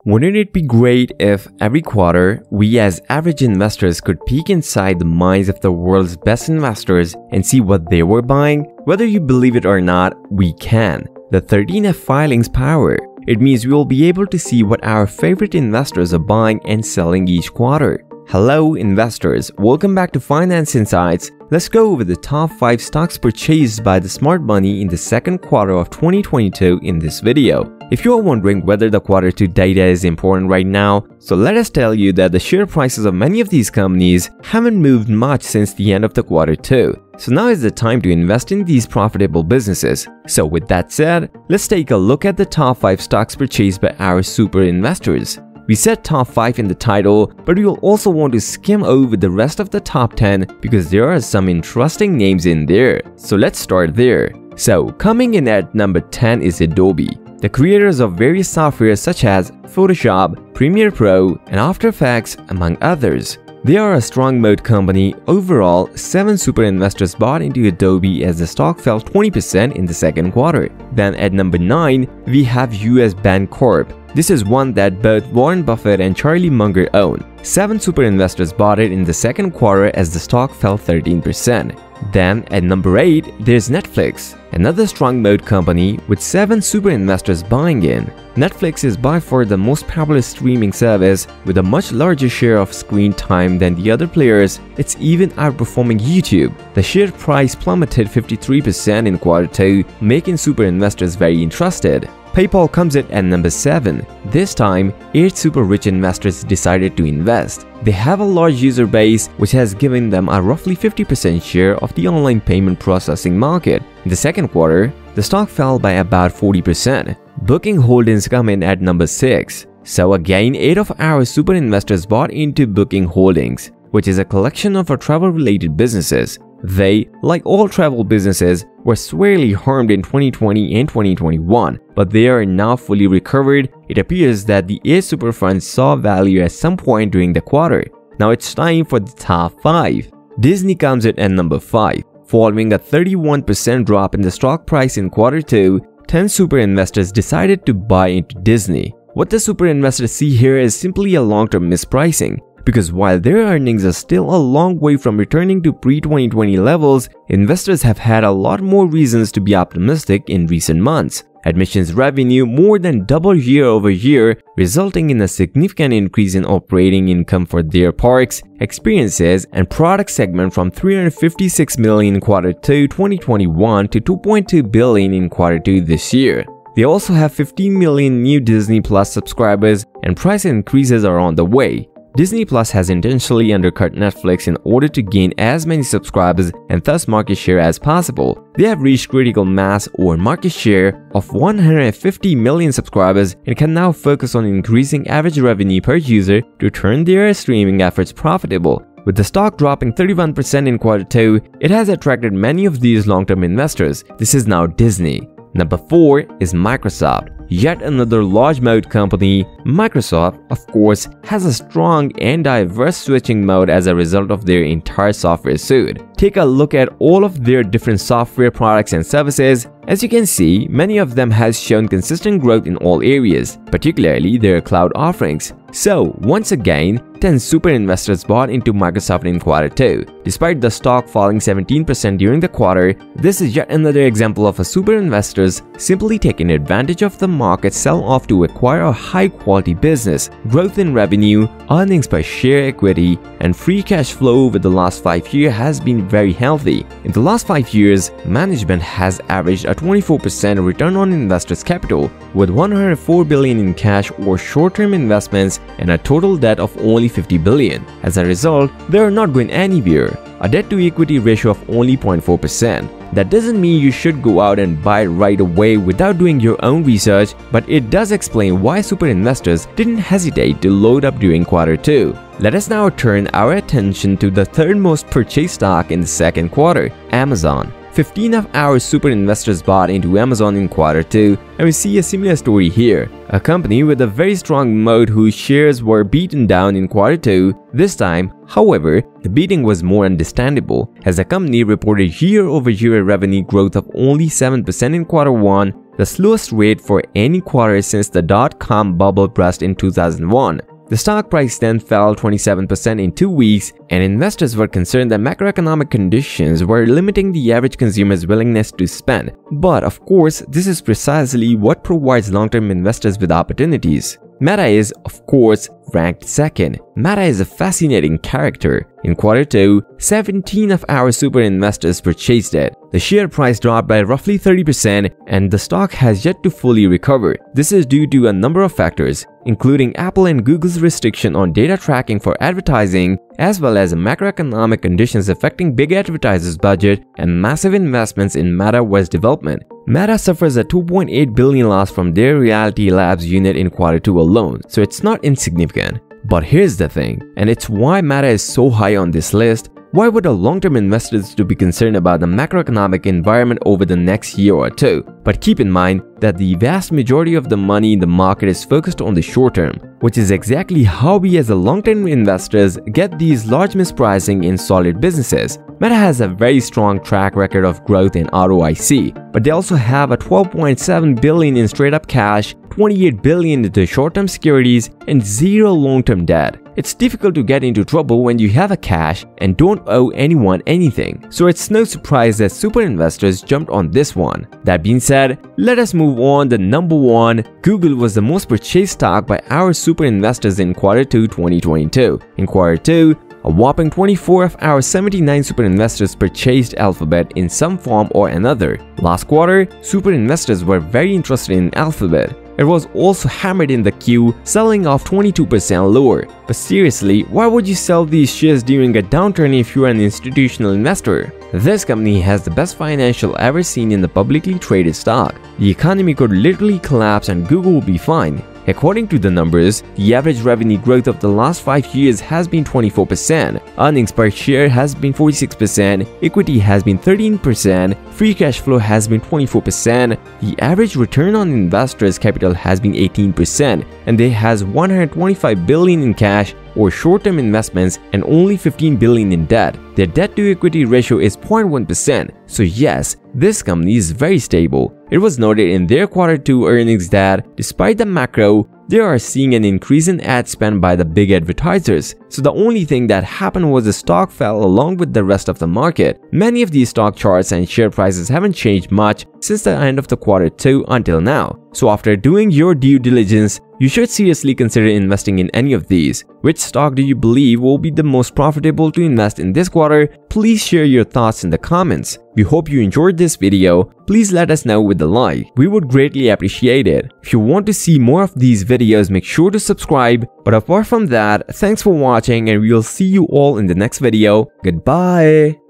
Wouldn't it be great if every quarter, we as average investors could peek inside the minds of the world's best investors and see what they were buying? Whether you believe it or not, we can. The 13F filings power. It means we will be able to see what our favorite investors are buying and selling each quarter. Hello investors, welcome back to Finance Insights. Let's go over the top 5 stocks purchased by the smart money in the second quarter of 2022 in this video. If you are wondering whether the quarter 2 data is important right now, so let us tell you that the share prices of many of these companies haven't moved much since the end of the quarter 2. So now is the time to invest in these profitable businesses. So with that said, let's take a look at the top 5 stocks purchased by our super investors. We said top 5 in the title, but we will also want to skim over the rest of the top 10 because there are some interesting names in there. So let's start there. So coming in at number 10 is Adobe, the creators of various software such as Photoshop, Premiere Pro, and After Effects, among others. They are a strong mode company. Overall, 7 super investors bought into Adobe as the stock fell 20% in the second quarter. Then at number 9, we have US Bancorp. This is one that both Warren Buffett and Charlie Munger own. 7 super investors bought it in the second quarter as the stock fell 13%. Then at number 8, there's Netflix, another strong mode company with 7 super investors buying in. Netflix is by far the most popular streaming service with a much larger share of screen time than the other players. It's even outperforming YouTube. The share price plummeted 53% in quarter 2, making super investors very interested. PayPal comes in at number 7. This time, 8 super rich investors decided to invest. They have a large user base which has given them a roughly 50% share of the online payment processing market. In the second quarter, the stock fell by about 40%. Booking Holdings come in at number 6. So again, 8 of our super investors bought into Booking Holdings, which is a collection of our travel-related businesses. They, like all travel businesses, were severely harmed in 2020 and 2021, but they are now fully recovered. It appears that the 8 super funds saw value at some point during the quarter. Now it's time for the top 5. Disney comes in at number 5. Following a 31% drop in the stock price in quarter 2, 10 super investors decided to buy into Disney. What the super investors see here is simply a long-term mispricing. Because while their earnings are still a long way from returning to pre-2020 levels, investors have had a lot more reasons to be optimistic in recent months. Admissions revenue more than doubled year over year, resulting in a significant increase in operating income for their parks, experiences, and product segment from $356 million in quarter 2 2021 to $2.2 billion in quarter 2 this year. They also have 15 million new Disney Plus subscribers, and price increases are on the way. Disney Plus has intentionally undercut Netflix in order to gain as many subscribers and thus market share as possible. They have reached critical mass or market share of 150 million subscribers and can now focus on increasing average revenue per user to turn their streaming efforts profitable. With the stock dropping 31% in quarter 2, it has attracted many of these long-term investors. This is now Disney. Number 4 is Microsoft. Yet another large mode company. Microsoft, of course, has a strong and diverse switching mode as a result of their entire software suite. Take a look at all of their different software products and services. As you can see, many of them has shown consistent growth in all areas, particularly their cloud offerings. So, once again, 10 super investors bought into Microsoft in quarter 2. Despite the stock falling 17% during the quarter, this is yet another example of a super investors simply taking advantage of the market sell-off to acquire a high-quality business. Growth in revenue, earnings per share equity, and free cash flow over the last 5 years has been very healthy. In the last 5 years, management has averaged a 24% return on investors' capital, with $104 billion in cash or short-term investments and a total debt of only $50 billion. As a result, they are not going anywhere. A debt-to-equity ratio of only 0.4%. That doesn't mean you should go out and buy right away without doing your own research, but it does explain why super investors didn't hesitate to load up during quarter 2. Let us now turn our attention to the third most purchased stock in the second quarter, Amazon. 15 of our super investors bought into Amazon in quarter 2, and we see a similar story here. A company with a very strong moat whose shares were beaten down in quarter 2. This time, however, the beating was more understandable, as the company reported year-over-year revenue growth of only 7% in quarter 1 the slowest rate for any quarter since the dot-com bubble burst in 2001. The stock price then fell 27% in 2 weeks, and investors were concerned that macroeconomic conditions were limiting the average consumer's willingness to spend. But of course, this is precisely what provides long-term investors with opportunities. Meta is, of course, ranked second. Meta is a fascinating character. In quarter 2, 17 of our super investors purchased it. The share price dropped by roughly 30% and the stock has yet to fully recover. This is due to a number of factors, including Apple and Google's restriction on data tracking for advertising, as well as macroeconomic conditions affecting big advertisers' budget and massive investments in Metaverse development. Meta suffers a $2.8 billion loss from their Reality Labs unit in quarter 2 alone, so it's not insignificant. But here's the thing, and it's why Meta is so high on this list. Why would a long-term investor to be concerned about the macroeconomic environment over the next year or two? But keep in mind that the vast majority of the money in the market is focused on the short term, which is exactly how we as a long-term investors get these large mispricing in solid businesses. Meta has a very strong track record of growth in ROIC, but they also have a $12.7 billion in straight-up cash, $28 billion into short-term securities, and zero long-term debt. It's difficult to get into trouble when you have a cash and don't owe anyone anything, so it's no surprise that super investors jumped on this one. That being said, let us move on. The number 1, Google was the most purchased stock by our super investors in quarter 2 2022. In quarter 2, a whopping 24 of our 79 super investors purchased Alphabet in some form or another. Last quarter, super investors were very interested in Alphabet. It was also hammered in the queue, selling off 22% lower. But seriously, why would you sell these shares during a downturn if you're an institutional investor? This company has the best financial ever seen in the publicly traded stock. The economy could literally collapse and Google will be fine. According to the numbers, the average revenue growth of the last 5 years has been 24%, earnings per share has been 46%, equity has been 13%, free cash flow has been 24%, the average return on investors' capital has been 18%, and they has $125 billion in cash or short-term investments and only $15 billion in debt. Their debt-to-equity ratio is 0.1%, so yes, this company is very stable. It was noted in their quarter 2 earnings that, despite the macro, they are seeing an increase in ad spend by the big advertisers. So the only thing that happened was the stock fell along with the rest of the market. Many of these stock charts and share prices haven't changed much since the end of the quarter 2 until now. So after doing your due diligence, you should seriously consider investing in any of these. Which stock do you believe will be the most profitable to invest in this quarter? Please share your thoughts in the comments. We hope you enjoyed this video. Please let us know with a like. We would greatly appreciate it. If you want to see more of these videos, make sure to subscribe. But apart from that, thanks for watching and we will see you all in the next video. Goodbye.